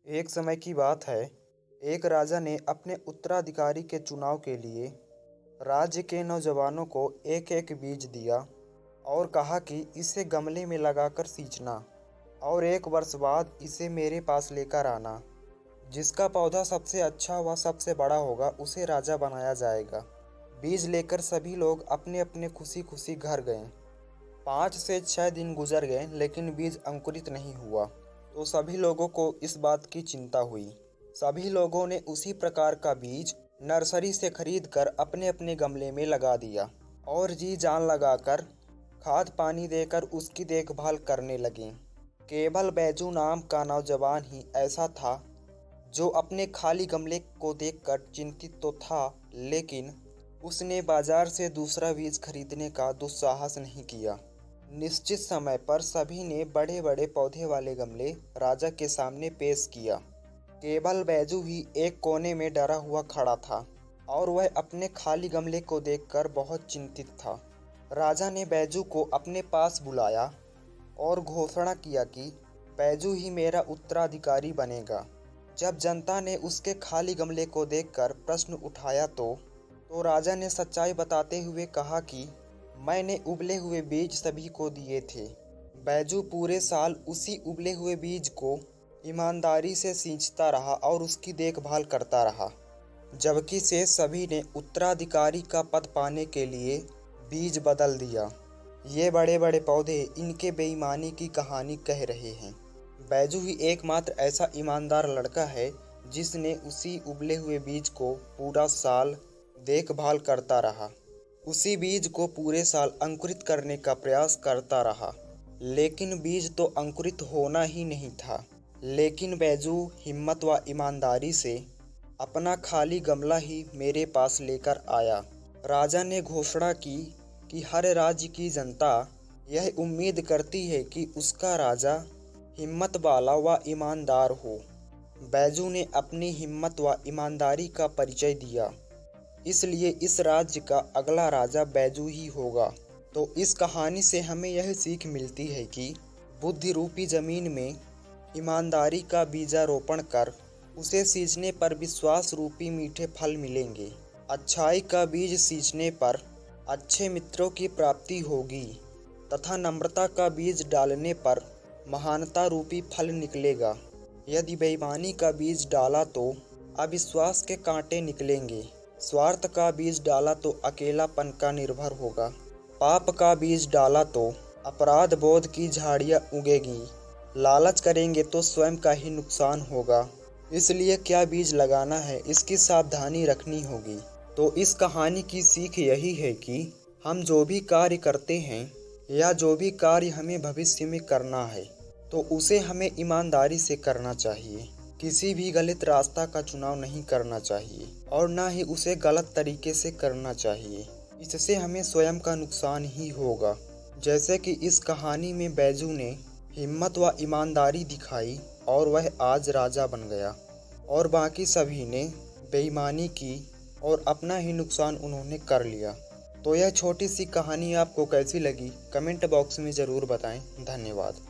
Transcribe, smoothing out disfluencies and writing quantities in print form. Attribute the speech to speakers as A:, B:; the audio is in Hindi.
A: एक समय की बात है। एक राजा ने अपने उत्तराधिकारी के चुनाव के लिए राज्य के नौजवानों को एक एक बीज दिया और कहा कि इसे गमले में लगाकर सींचना और 1 वर्ष बाद इसे मेरे पास लेकर आना। जिसका पौधा सबसे अच्छा व सबसे बड़ा होगा उसे राजा बनाया जाएगा। बीज लेकर सभी लोग अपने अपने खुशी खुशी घर गए। 5 से 6 दिन गुजर गए लेकिन बीज अंकुरित नहीं हुआ। तो सभी लोगों को इस बात की चिंता हुई। सभी लोगों ने उसी प्रकार का बीज नर्सरी से खरीद कर अपने अपने गमले में लगा दिया और जी जान लगाकर खाद पानी देकर उसकी देखभाल करने लगे। केवल बैजू नाम का नौजवान ही ऐसा था जो अपने खाली गमले को देखकर चिंतित तो था, लेकिन उसने बाजार से दूसरा बीज खरीदने का दुस्साहस नहीं किया। निश्चित समय पर सभी ने बड़े बड़े पौधे वाले गमले राजा के सामने पेश किया। केवल बैजू ही एक कोने में डरा हुआ खड़ा था और वह अपने खाली गमले को देखकर बहुत चिंतित था। राजा ने बैजू को अपने पास बुलाया और घोषणा किया कि बैजू ही मेरा उत्तराधिकारी बनेगा। जब जनता ने उसके खाली गमले को देखकर प्रश्न उठाया तो राजा ने सच्चाई बताते हुए कहा कि मैंने उबले हुए बीज सभी को दिए थे। बैजू पूरे साल उसी उबले हुए बीज को ईमानदारी से सींचता रहा और उसकी देखभाल करता रहा, जबकि से सभी ने उत्तराधिकारी का पद पाने के लिए बीज बदल दिया। ये बड़े बड़े पौधे इनके बेईमानी की कहानी कह रहे हैं। बैजू ही एकमात्र ऐसा ईमानदार लड़का है जिसने उसी उबले हुए बीज को पूरा साल देखभाल करता रहा, उसी बीज को पूरे साल अंकुरित करने का प्रयास करता रहा। लेकिन बीज तो अंकुरित होना ही नहीं था। लेकिन बैजू हिम्मत व ईमानदारी से अपना खाली गमला ही मेरे पास लेकर आया। राजा ने घोषणा की कि हर राज्य की जनता यह उम्मीद करती है कि उसका राजा हिम्मत वाला व ईमानदार हो। बैजू ने अपनी हिम्मत व ईमानदारी का परिचय दिया, इसलिए इस राज्य का अगला राजा बैजू ही होगा। तो इस कहानी से हमें यह सीख मिलती है कि बुद्धि रूपी जमीन में ईमानदारी का बीजारोपण कर उसे सींचने पर विश्वास रूपी मीठे फल मिलेंगे। अच्छाई का बीज सींचने पर अच्छे मित्रों की प्राप्ति होगी तथा नम्रता का बीज डालने पर महानता रूपी फल निकलेगा। यदि बेईमानी का बीज डाला तो अविश्वास के कांटे निकलेंगे। स्वार्थ का बीज डाला तो अकेलापन का निर्भर होगा। पाप का बीज डाला तो अपराध बोध की झाड़ियाँ उगेगी। लालच करेंगे तो स्वयं का ही नुकसान होगा। इसलिए क्या बीज लगाना है इसकी सावधानी रखनी होगी। तो इस कहानी की सीख यही है कि हम जो भी कार्य करते हैं या जो भी कार्य हमें भविष्य में करना है तो उसे हमें ईमानदारी से करना चाहिए। किसी भी गलत रास्ता का चुनाव नहीं करना चाहिए और ना ही उसे गलत तरीके से करना चाहिए। इससे हमें स्वयं का नुकसान ही होगा। जैसे कि इस कहानी में बैजू ने हिम्मत व ईमानदारी दिखाई और वह आज राजा बन गया और बाकी सभी ने बेईमानी की और अपना ही नुकसान उन्होंने कर लिया। तो यह छोटी सी कहानी आपको कैसी लगी कमेंट बॉक्स में ज़रूर बताएं। धन्यवाद।